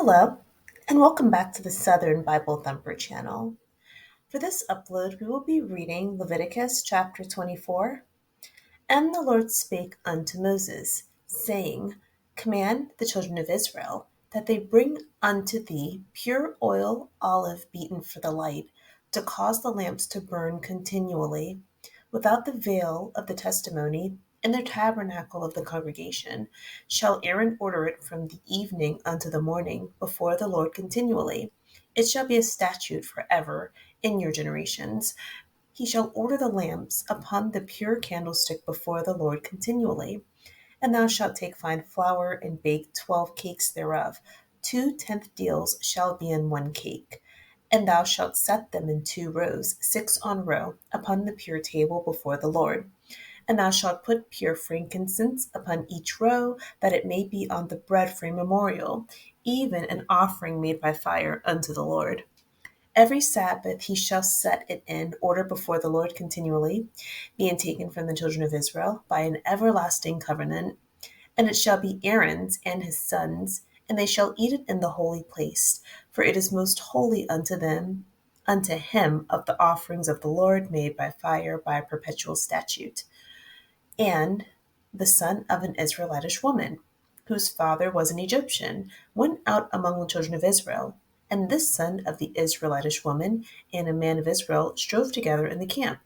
Hello, and welcome back to the Southern Bible Thumper channel. For this upload, we will be reading Leviticus chapter 24. And the Lord spake unto Moses, saying, Command the children of Israel that they bring unto thee pure oil, olive beaten for the light, to cause the lamps to burn continually, without the veil of the testimony, in the tabernacle of the congregation, shall Aaron order it from the evening unto the morning before the Lord continually. It shall be a statute forever in your generations. He shall order the lamps upon the pure candlestick before the Lord continually. And thou shalt take fine flour and bake 12 cakes thereof. 2 tenth deals shall be in one cake. And thou shalt set them in 2 rows, 6 on row, upon the pure table before the Lord. And thou shalt put pure frankincense upon each row, that it may be on the bread for a memorial, even an offering made by fire unto the Lord. Every Sabbath he shall set it in order before the Lord continually, being taken from the children of Israel by an everlasting covenant. And it shall be Aaron's and his sons, and they shall eat it in the holy place, for it is most holy unto them, unto him of the offerings of the Lord made by fire by a perpetual statute. And the son of an Israelitish woman, whose father was an Egyptian, went out among the children of Israel. And this son of the Israelitish woman and a man of Israel strove together in the camp.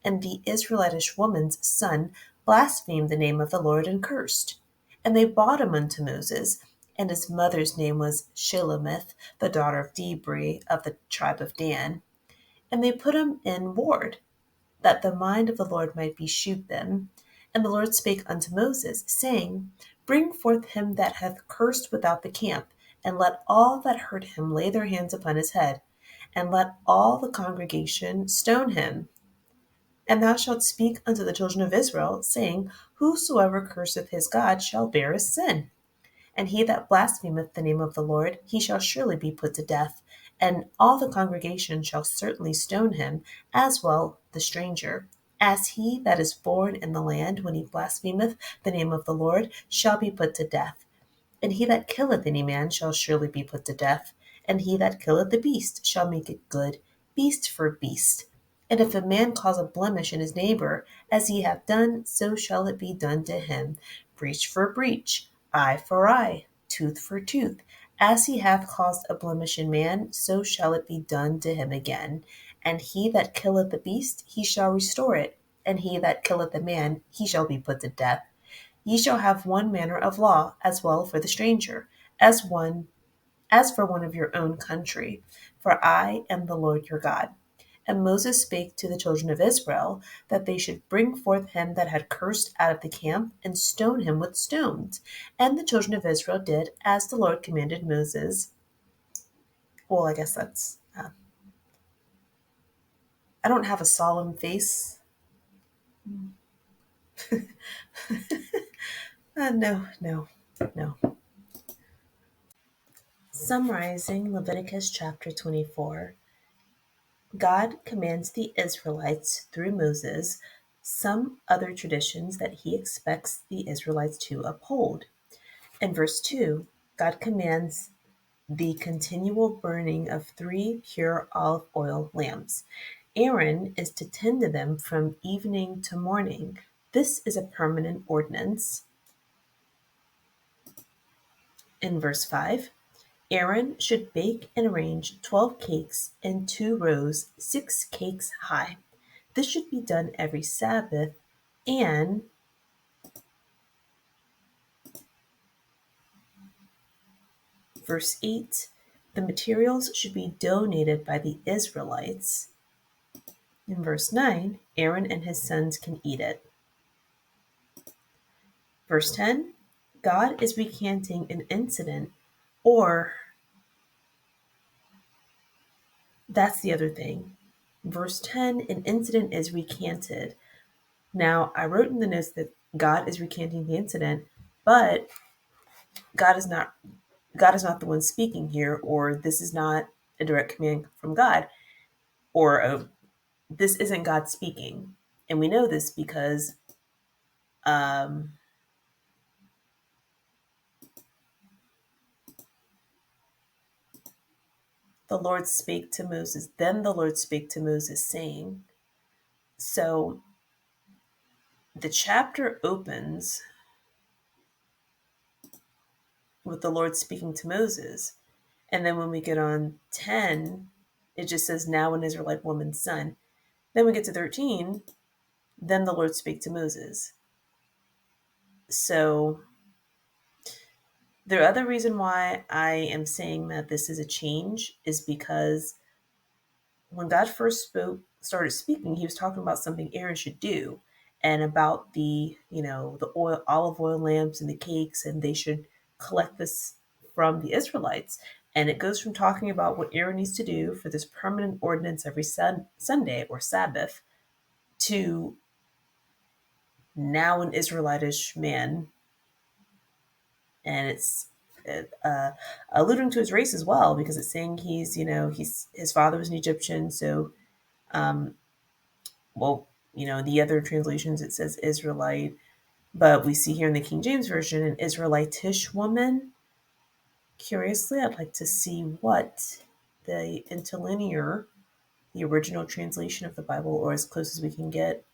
And the Israelitish woman's son blasphemed the name of the Lord and cursed. And they brought him unto Moses, and his mother's name was Shelomith, the daughter of Debri of the tribe of Dan. And they put him in ward, that the mind of the Lord might be shewed them. And the Lord spake unto Moses, saying, Bring forth him that hath cursed without the camp, and let all that heard him lay their hands upon his head, and let all the congregation stone him. And thou shalt speak unto the children of Israel, saying, Whosoever curseth his God shall bear his sin. And he that blasphemeth the name of the Lord, he shall surely be put to death. And all the congregation shall certainly stone him, as well the stranger. As he that is born in the land, when he blasphemeth the name of the Lord, shall be put to death. And he that killeth any man shall surely be put to death. And he that killeth the beast shall make it good, beast for beast. And if a man cause a blemish in his neighbor, as he hath done, so shall it be done to him. Breach for breach, eye for eye, tooth for tooth. As he hath caused a blemish in man, so shall it be done to him again. And he that killeth the beast, he shall restore it. And he that killeth the man, he shall be put to death. Ye shall have one manner of law, as well for the stranger, as for one of your own country. For I am the Lord your God. And Moses spake to the children of Israel, that they should bring forth him that had cursed out of the camp, and stone him with stones. And the children of Israel did as the Lord commanded Moses. Well, I guess that's, I don't have a solemn face. No. Summarizing Leviticus chapter 24. God commands the Israelites through Moses some other traditions that he expects the Israelites to uphold. In verse 2, God commands the continual burning of 3 pure olive oil lamps. Aaron is to tend to them from evening to morning. This is a permanent ordinance. In verse 5, Aaron should bake and arrange 12 cakes in 2 rows, 6 cakes high. This should be done every Sabbath. And verse 8, the materials should be donated by the Israelites. In verse 9, Aaron and his sons can eat it. Verse 10, God is recanting an incident, or that's the other thing. Verse 10, an incident is recanted. Now, I wrote in the notes that God is recanting the incident, but God is not the one speaking here, or this is not a direct command from God, or this isn't God speaking. And we know this because The Lord spake to Moses. Then the Lord spake to Moses, saying. So the chapter opens with the Lord speaking to Moses. And then when we get on 10, it just says, now an Israelite woman's son. Then we get to 13, then the Lord spake to Moses. So the other reason why I am saying that this is a change is because when God first started speaking, he was talking about something Aaron should do and about the oil, olive oil lamps and the cakes, and they should collect this from the Israelites. And it goes from talking about what Aaron needs to do for this permanent ordinance every Sunday or Sabbath to now an Israelitish man. And it's alluding to his race as well, because it's saying he's his father was an Egyptian. So, um, well, the other translations it says Israelite, but we see here in the King James Version an Israelitish woman. Curiously, I'd like to see what the interlinear, the original translation of the Bible, or as close as we can get,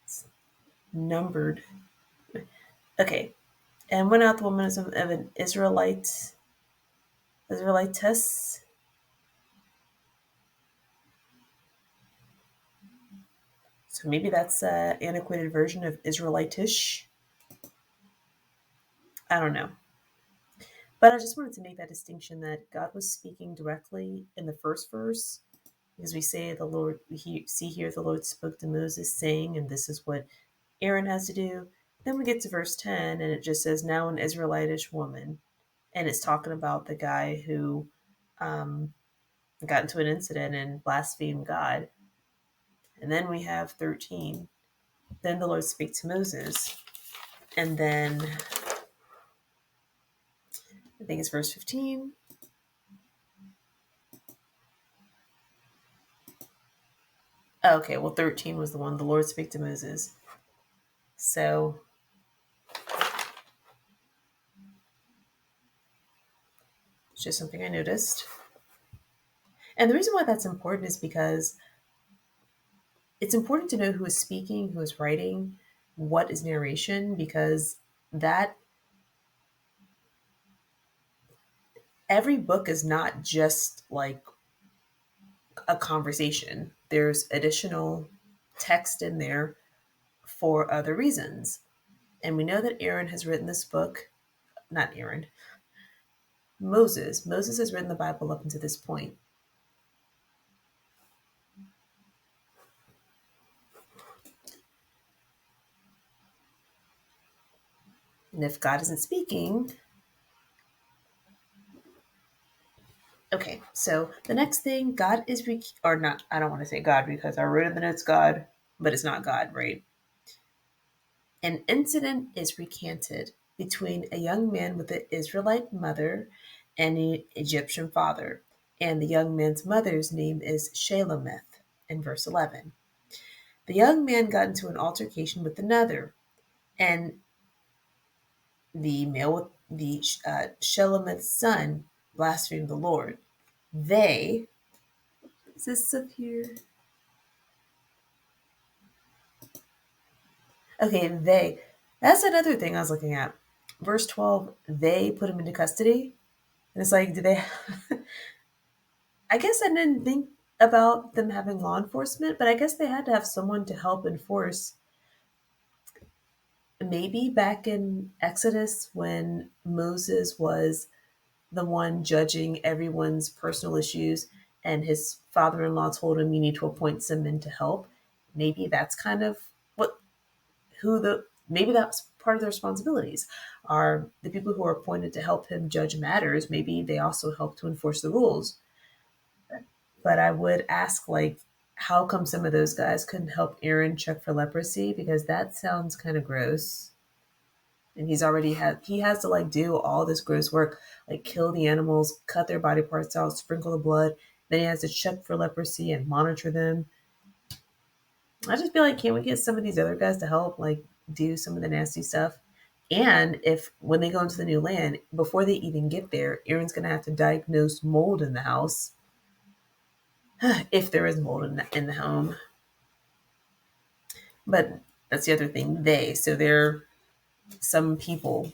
it's numbered. Okay, and went out the woman of an Israelitess. So maybe that's an antiquated version of Israelitish. I don't know. But I just wanted to make that distinction that God was speaking directly in the first verse, because we say we see here the Lord spoke to Moses saying, and this is what Aaron has to do. Then we get to verse 10 and it just says, now an Israelitish woman. And it's talking about the guy who got into an incident and blasphemed God. And then we have 13. Then the Lord spake to Moses. And then I think it's verse 15. Oh, okay, well, 13 was the one. The Lord spake to Moses. So it's just something I noticed. And the reason why that's important is because it's important to know who is speaking, who is writing, what is narration, because that every book is not just like a conversation. There's additional text in there for other reasons. And we know that Aaron has written this book, not Aaron, Moses. Moses has written the Bible up until this point. And if God isn't speaking, okay, so the next thing, God is, or not, I don't want to say God because I wrote in the notes God, but it's not God, right? An incident is recanted between a young man with an Israelite mother and an Egyptian father, and the young man's mother's name is Shelomith in verse 11. The young man got into an altercation with another, and the male, the Shelomith's son, blasphemed the Lord. They, is this up here? Okay, they. That's another thing I was looking at. Verse 12, they put him into custody. And it's like, do they. I guess I didn't think about them having law enforcement, but I guess they had to have someone to help enforce. Maybe back in Exodus when Moses was the one judging everyone's personal issues and his father-in-law told him you need to appoint some men to help. Maybe that's kind of what who the maybe that's part of the responsibilities are the people who are appointed to help him judge matters. Maybe they also help to enforce the rules. But I would ask, like, how come some of those guys couldn't help Aaron check for leprosy? Because that sounds kind of gross. And he has to like do all this gross work, like kill the animals, cut their body parts out, sprinkle the blood. Then he has to check for leprosy and monitor them. I just feel like, can't we get some of these other guys to help, like, do some of the nasty stuff? And if when they go into the new land, before they even get there, Aaron's going to have to diagnose mold in the house, if there is mold in the home. But that's the other thing. So they're some people.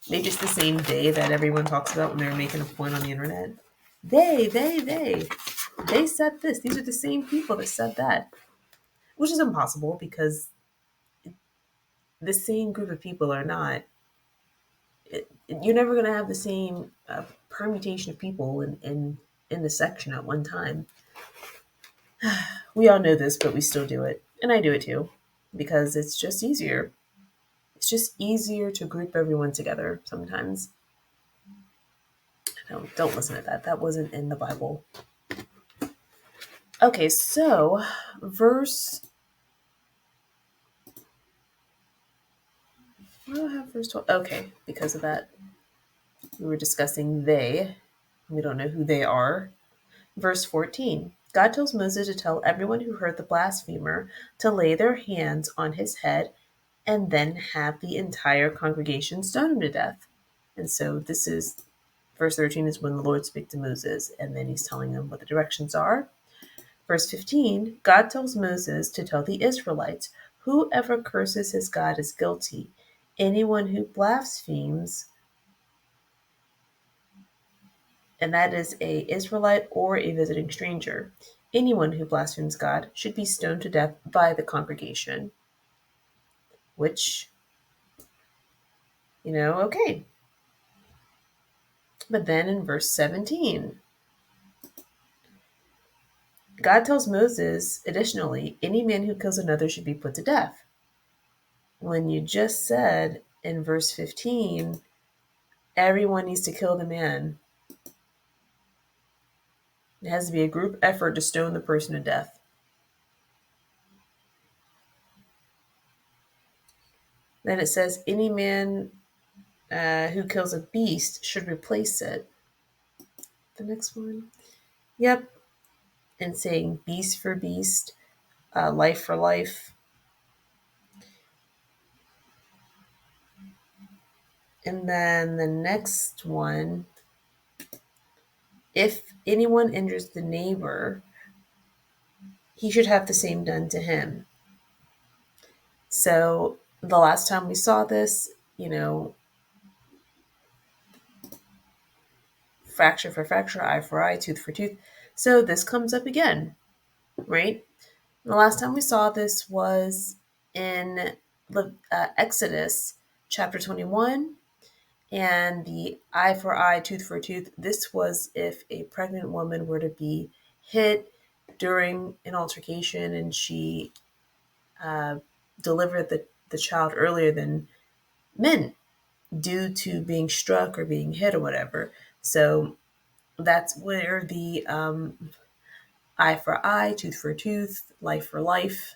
Maybe it's the same they that everyone talks about when they're making a point on the internet. They said this. These are the same people that said that, which is impossible because the same group of people are not. You're never going to have the same permutation of people in the section at one time. We all know this, but we still do it, and I do it too, because it's just easier. It's just easier to group everyone together sometimes. Don't listen to that. That wasn't in the Bible. Okay, so verse. Why do I have verse 12? Okay, because of that, we were discussing they. We don't know who they are. Verse 14. God tells Moses to tell everyone who heard the blasphemer to lay their hands on his head and then have the entire congregation stone him to death. And so this is verse 13 is when the Lord speaks to Moses, and then he's telling them what the directions are. Verse 15, God tells Moses to tell the Israelites, whoever curses his God is guilty. Anyone who blasphemes, and that is a Israelite or a visiting stranger, anyone who blasphemes God should be stoned to death by the congregation. Which, okay. But then in verse 17, God tells Moses, additionally, any man who kills another should be put to death. When you just said in verse 15, everyone needs to kill the man. It has to be a group effort to stone the person to death. Then it says, any man who kills a beast should replace it. The next one. Yep. And saying beast for beast, life for life. And then the next one, if anyone injures the neighbor, he should have the same done to him. So the last time we saw this, fracture for fracture, eye for eye, tooth for tooth. So this comes up again, right? The last time we saw this was in Exodus chapter 21, and the eye for eye, tooth for tooth. This was if a pregnant woman were to be hit during an altercation and she delivered the child earlier than men due to being struck or being hit or whatever. So that's where the eye for eye, tooth for tooth, life for life,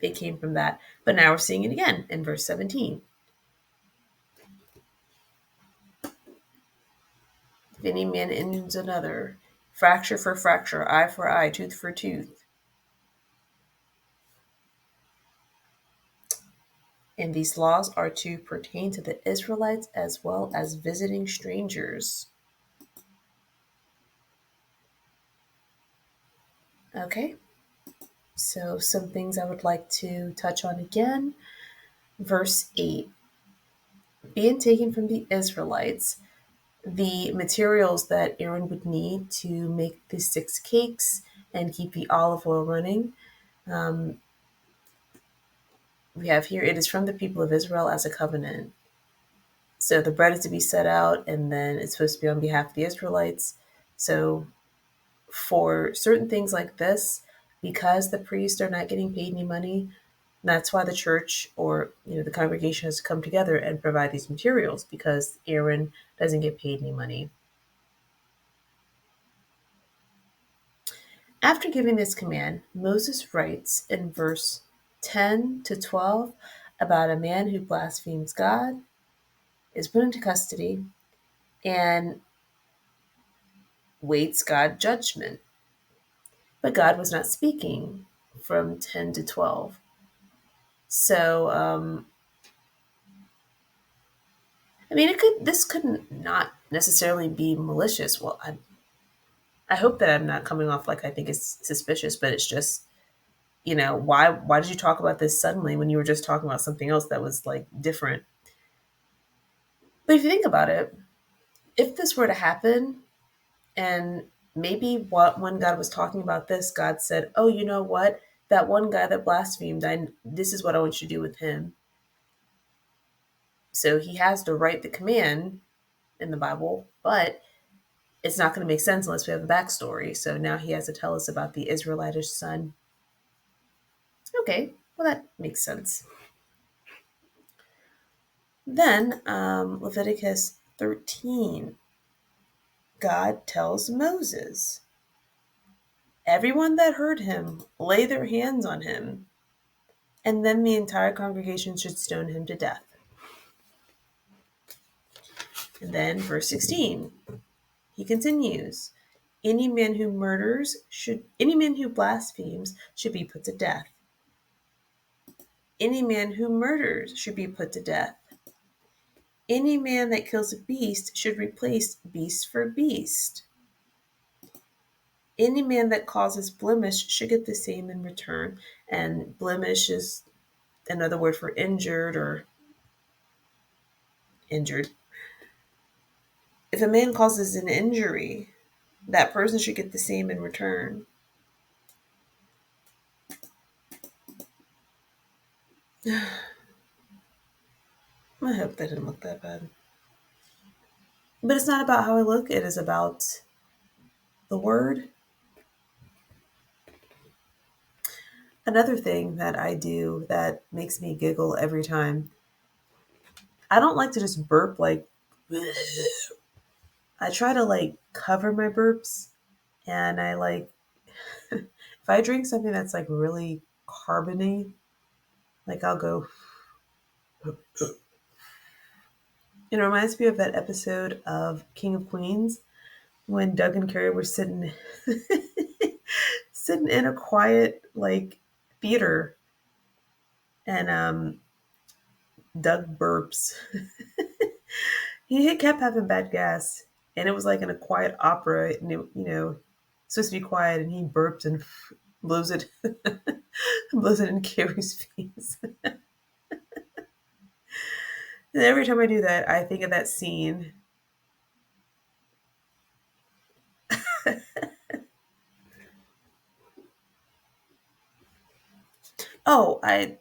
it came from that. But now we're seeing it again in verse 17. If any man injures another, fracture for fracture, eye for eye, tooth for tooth. And these laws are to pertain to the Israelites as well as visiting strangers. Okay, so some things I would like to touch on again. Verse 8, being taken from the Israelites, the materials that Aaron would need to make the 6 cakes and keep the olive oil running. We have here, it is from the people of Israel as a covenant. So the bread is to be set out, and then it's supposed to be on behalf of the Israelites. So for certain things like this, because the priests are not getting paid any money, that's why the church or the congregation has to come together and provide these materials, because Aaron doesn't get paid any money. After giving this command, Moses writes in verse 10 to 12 about a man who blasphemes God, is put into custody, and waits God's judgment. But God was not speaking from 10 to 12. So, I mean, this could not necessarily be malicious. Well, I hope that I'm not coming off like I think it's suspicious, but it's just, why did you talk about this suddenly when you were just talking about something else that was like different? But if you think about it, if this were to happen, and maybe when God was talking about this, God said, "Oh, you know what? That one guy that blasphemed, this is what I want you to do with him." So he has to write the command in the Bible, but it's not going to make sense unless we have a backstory. So now he has to tell us about the Israelitish son. Okay, well, that makes sense. Then, Leviticus 13, God tells Moses, everyone that heard him, lay their hands on him, and then the entire congregation should stone him to death. And then, verse 16, he continues, any man who blasphemes should be put to death. Any man who murders should be put to death. Any man that kills a beast should replace beast for beast. Any man that causes blemish should get the same in return. And blemish is another word for injured or injured. If a man causes an injury, that person should get the same in return. I hope that didn't look that bad. But it's not about how I look, it is about the word. Another thing that I do that makes me giggle every time, I don't like to just burp like, I try to like cover my burps, and I like, if I drink something that's like really carbony, like I'll go, it reminds me of that episode of King of Queens when Doug and Carrie were sitting sitting in a quiet like theater, and Doug burps. He kept having bad gas, and it was like in a quiet opera, and supposed to be quiet, and he burps and blows it, blows it in Carrie's face. And every time I do that, I think of that scene. Oh, I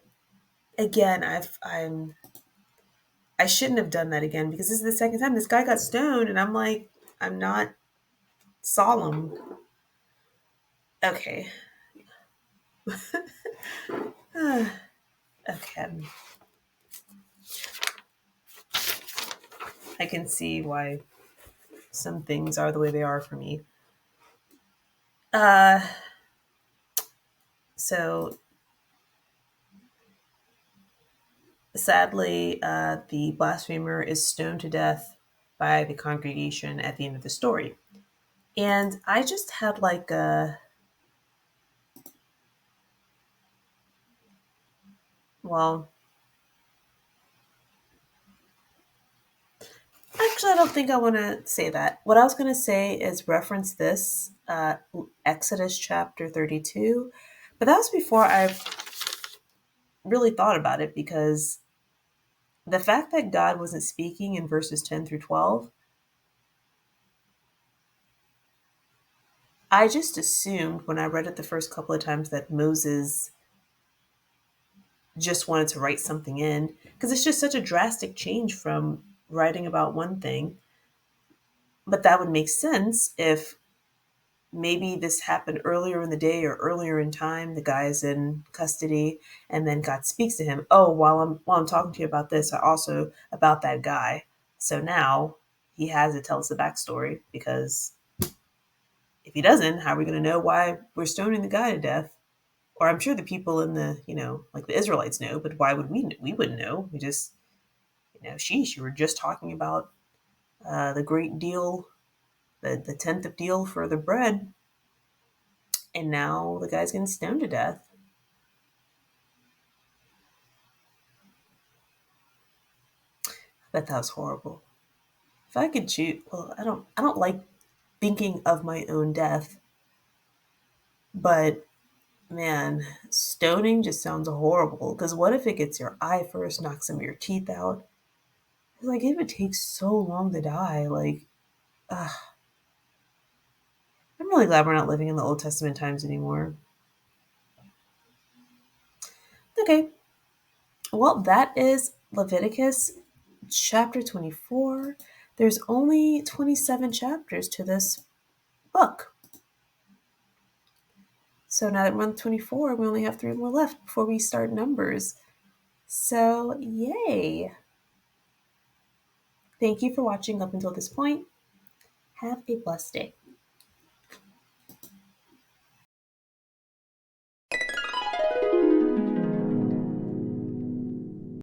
shouldn't have done that again because this is the second time this guy got stoned, and I'm like, I'm not solemn. Okay. Okay. I can see why some things are the way they are for me. Uh, so sadly, the blasphemer is stoned to death by the congregation at the end of the story. And I just had like well, actually, I don't think I want to say that. What I was going to say is reference this, Exodus chapter 32. But that was before I really thought about it, because the fact that God wasn't speaking in verses 10 through 12, I just assumed when I read it the first couple of times that Moses just wanted to write something in, because it's just such a drastic change from writing about one thing. But that would make sense if maybe this happened earlier in the day or earlier in time. The guy is in custody, and then God speaks to him. Oh, while I'm talking to you about this, I also about that guy. So now he has to tell us the backstory, because if he doesn't, how are we going to know why we're stoning the guy to death? Or I'm sure the people in the, like the Israelites know, but why would we? We wouldn't know. We just, sheesh, you were just talking about the great deal, the tenth of deal for the bread, and now the guy's getting stoned to death. Bet that was horrible. If I could choose, well, I don't like thinking of my own death, but man, stoning just sounds horrible. Because what if it gets your eye first, knocks some of your teeth out? Like, it would take so long to die. Like, ugh. I'm really glad we're not living in the Old Testament times anymore. Okay, well, that is Leviticus chapter 24. There's only 27 chapters to this book. So now that we're on 24, we only have 3 more left before we start Numbers. So, yay! Thank you for watching up until this point. Have a blessed day.